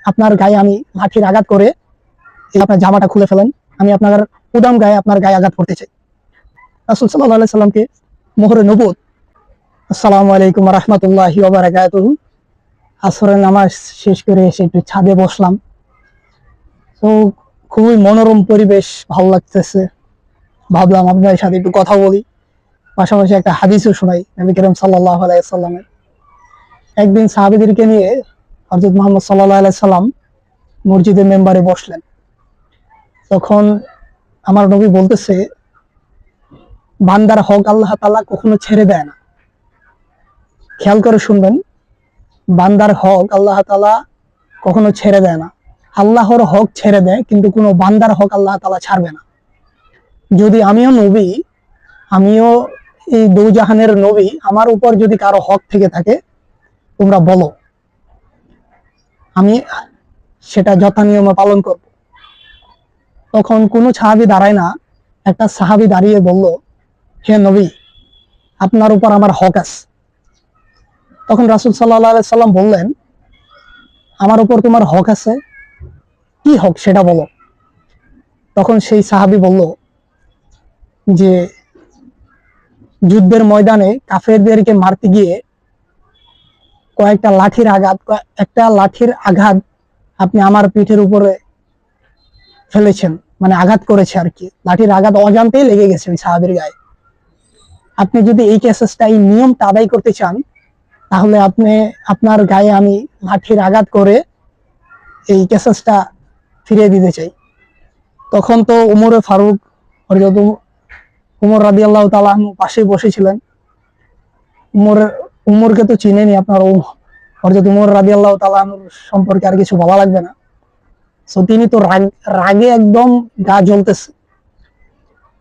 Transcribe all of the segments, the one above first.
আপনার গায়ে আমি লাঠির আঘাত করে আপনার জামাটা খুলে ফেলেন, আমি আপনার উদাম গায়ে আপনার গায়ে আঘাত করতে চাই। রাসূল সাল্লাল্লাহু আলাইহি সাল্লামকে মোহরে নবুয়ত। আসসালামু আলাইকুম ওয়া রাহমাতুল্লাহি ওয়া বারাকাতুহু। আসরের নামাজ শেষ করে এসে একটু ছাদে বসলাম, তো খুবই মনোরম পরিবেশ, ভালো লাগতেছে। ভাবলাম আপনাদের সাথে একটু কথা বলি, পাশাপাশি একটা হাদিসও শোনাই নবী করিম সাল্লাল্লাহু আলাইহি সাল্লামের। একদিন সাহাবীদেরকে নিয়ে হযরত মুহাম্মদ সাল্লাল্লাহু আলাইহি সাল্লাম মসজিদের মেম্বারে বসলেন। তখন আমার নবী বলতেছে, বান্দার হক আল্লাহ তাআলা কখনো ছেড়ে দেয় না। খেয়াল করে শুনবেন, বান্দার হক আল্লাহ তাআলা কখনো ছেড়ে দেয় না। আল্লাহর হক ছেড়ে দেয়, কিন্তু কোনো বান্দার হক আল্লাহ তাআলা ছাড়বে না। যদি আমিও নবী, আমিও এই দৌজাহানের নবী, আমার উপর যদি কারো হক থেকে থাকে তোমরা বলো, আমি সেটা যথানিয়মে পালন করব। তখন কোনো সাহাবী দাঁড়ায় না, একটা সাহাবী দাঁড়িয়ে বলল, হে নবী, আপনার উপর আমার হক আছে। তখন রাসূল সাল্লাল্লাহু আলাইহি সাল্লাম বললেন, আমার উপর তোমার হক আছে, কি হক সেটা বলো। তখন সেই সাহাবী বলল যে, যুদ্ধের ময়দানে কাফেরদেরকে মারতে গিয়ে একটা লাঠির আঘাত আপনি আমার পিঠের উপরে ফেলেছেন, মানে আঘাত করেছে আর কি, লাঠির আঘাত অজান্তেই লেগে গেছে ওই সাহাবীর গায়ে। আপনি যদি এই কেসটা, এই নিয়মটা আদায় করতে চান, তাহলে আপনি আপনার গায়ে আমি লাঠির আঘাত করে এই কেসটা ফিরিয়ে দিতে চাই। তখন তো উমরে ফারুক, উমর রাদিয়াল্লাহু তাআলা পাশে বসেছিলেন। উমরকে তো চিনেনি আপনার, হযরত উমর রাদিয়াল্লাহু তাআলা সম্পর্কে আর কিছু বলা লাগবে না। সো তিনি তো রাগে একদম গা জ্বলতেছে।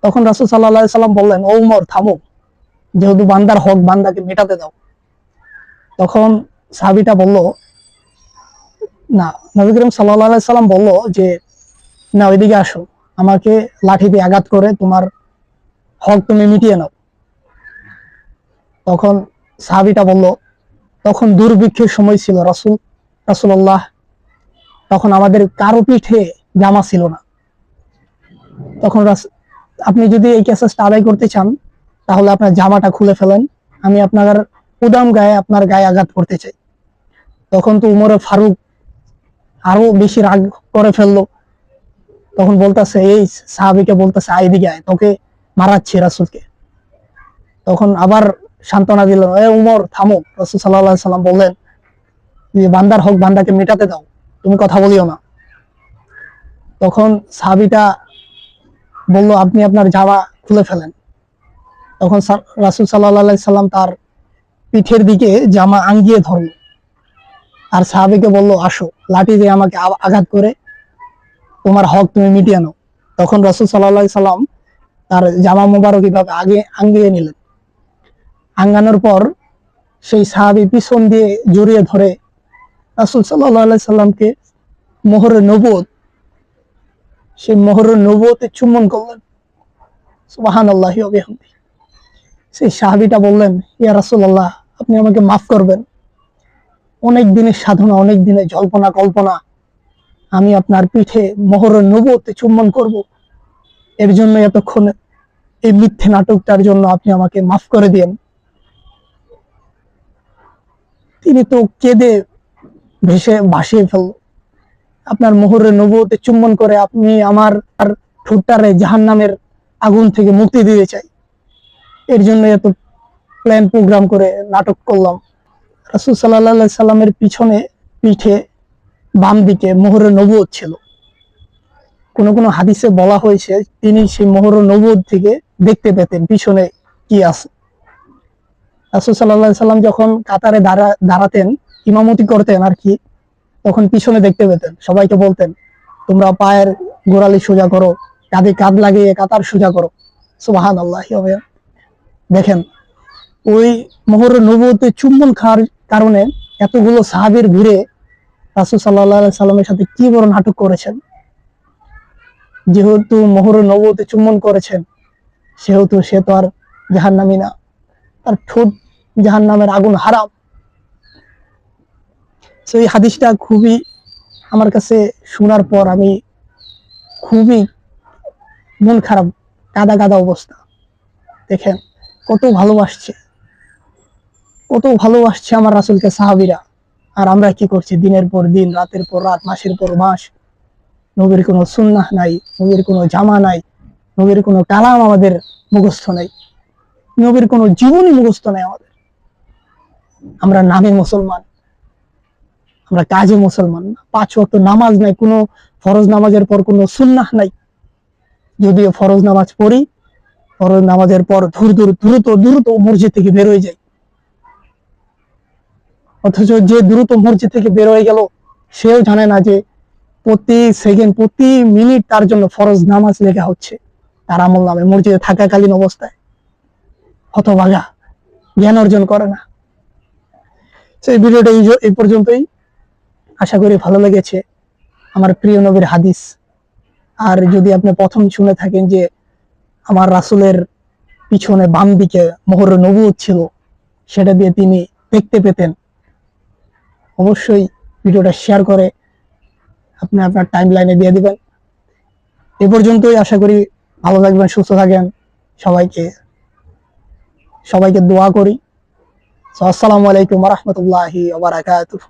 তখন রাসূল সাল্লাল্লাহু আলাইহি সাল্লাম বললেন, ও উমর থামো, যেহেতু বান্দার হক বান্দাকে মেটাতে দাও। তখন সাহাবীটা বলল, না, নবী করিম সাল্লাল্লাহু আলাইহি সাল্লাম বলল যে, না, ওইদিকে আসো, আমাকে লাঠি দিয়ে আঘাত করে তোমার হক তুমি মিটিয়ে নাও। তখন সাহাবীটা বলল, তখন দুর্ভিক্ষের সময় ছিল, রাসূলুল্লাহ, তখন আমাদের কারো পিঠে জামা ছিল না। তখন আপনি যদি এই কেসটা আদায় করতে চান, তাহলে আপনার জামাটা খুলে ফেলেন, আমি আপনার উদাম গায়ে আপনার গায়ে আঘাত করতে চাই। তখন তো উমরে ফারুক আরো বেশি রাগ করে ফেললো। তখন বলতেছে, এই সাহাবীকে বলতেছে, এদিকে আয়, তোকে মারাচ্ছে রাসূলকে। তখন আবার সান্ত্বনা দিল, এ উমর থামো। রাসূল সাল্লাল্লাহু আলাইহি সাল্লাম বললেন যে, বান্দার হক বান্দাকে মেটাতে দাও, তুমি কথা বলিও না। তখন সাহাবীটা বলল, আপনি আপনার জামা খুলে ফেলেন। তখন রাসূল সাল্লাল্লাহু আলাইহি সাল্লাম তার পিঠের দিকে জামা আঙ্গিয়ে ধরল, আর সাহাবীকে বলল, আসো, লাঠি দিয়ে আমাকে আঘাত করে তোমার হক তুমি মিটিয়ে নাও। তখন রাসূল সাল্লাল্লাহু আলাইহি সাল্লাম তার জামা মোবারক এভাবে আগে আঙ্গিয়ে নিলেন। আঙ্গানোর পর সেই সাহাবী পিছন দিয়ে জড়িয়ে ধরে রাসূল সাল্লাল্লাহু আলাইহি সাল্লামকে মোহরে নবুয়ত, সেই মোহরে নবুয়তে চুম্বন করলেন। সুবহানাল্লাহি ওয়া বিহামদিহি। সেই সাহাবীটা বললেন, ইয়া রাসূলুল্লাহ, আপনি আমাকে মাফ করবেন, অনেক দিনের সাধনা, অনেক দিনের জল্পনা কল্পনা, আমি আপনার পিঠে মোহরে নবুয়তে চুম্বন করব, এর জন্য এতক্ষণ এই মিথ্যে নাটকটার জন্য আপনি আমাকে মাফ করে দিয়েন। তিনি তো কেঁদে ভাসিয়ে ফেলল, আপনার মোহরে নবুয়তে চুম্বন করে আপনি আমার ঠোঁটটারে জাহান্নামের আগুন থেকে মুক্তি দিতে চাই, এর জন্য এত প্ল্যান প্রোগ্রাম করে নাটক করলাম। রাসূল সাল্লাল্লাহু আলাইহি সাল্লামের পিঠে বাম দিকে মোহরে নবুয়ত ছিল। কোন কোন হাদিসে বলা হয়েছে তিনি সেই মোহরে নবুয়ত থেকে দেখতে পেতেন পিছনে কি আছে। রাসূল সাল্লাল্লাহু আলাইহি সাল্লাম যখন কাতারে দাঁড়াতেন, ইমামতি করতেন আর কি, তখন পিছনে দেখতে পেতেন, সবাইকে বলতেন, তোমরা পায়ের গোড়ালি সোজা করো, কাঁধে কাঁধ লাগিয়ে কাতার সোজা করো। সুবহানাল্লাহ। দেখেন, ওই মোহরে নবুয়তে চুম্বন খাওয়ার কারণে এতগুলো সাহাবীর ভিড়ে রাসূল সাল্লাল্লাহু আলাইহি সাল্লামের সাথে কি বড় নাটক করেছেন। যেহেতু মোহরে নবুয়তে চুম্বন করেছেন, সেহেতু সে তো আর জাহান্নামী না, তার ঠোঁট জাহান্নামের আগুন হারাম। সেই হাদিসটা খুবই আমার কাছে শোনার পর আমি খুবই মন খারাপ, কাদা কাদা অবস্থা। দেখেন কত ভালোবাসছে, কত ভালোবাসছে আমার রাসূলকে সাহাবীরা, আর আমরা কি করছি? দিনের পর দিন, রাতের পর রাত, মাসের পর মাস, নবীর কোনো সুন্নাহ নাই, নবীর কোনো জামা নাই, নবীর কোনো কালাম আমাদের মুখস্থ নাই, নবীর কোনো জীবনী মুখস্থ নাই আমাদের। আমরা নামে মুসলমান, আমরা কাজে মুসলমান না। 5 ওয়াক্ত নামাজ নাই, কোনো ফরজ নামাজের পর কোনো সুন্নাহ নাই। যদিও ফরজ নামাজ পড়ি, ফরজ নামাজের পর দ্রুত মসজিদ থেকে বের হয়ে যাই, অথচ যে দ্রুত মসজিদ থেকে বের হয়ে গেল সেও জানে না যে প্রতি সেকেন্ড, প্রতি মিনিট তার জন্য ফরজ নামাজ লেখা হচ্ছে তার আমল নামে, মসজিদে থাকাকালীন অবস্থায়। হতভাগা, জ্ঞান অর্জন করে না। সেই ভিডিওটা এই পর্যন্তই। আশা করি ভালো লেগেছে আমার প্রিয় নবীর হাদিস। আর যদি আপনি প্রথম শুনে থাকেন যে আমার রাসূলের পিছনে বাম দিকে মোহর নবুয়ত ছিল, সেটা দিয়ে তিনি দেখতে পেতেন, অবশ্যই ভিডিওটা শেয়ার করে আপনি আপনার টাইম লাইনে দিয়ে দিবেন। এ পর্যন্তই। আশা করি ভালো থাকবেন, সুস্থ থাকেন। সবাইকে দোয়া করি। আসসালামু আলাইকুম ওয়া রাহমাতুল্লাহি ওয়া বারাকাতুহু।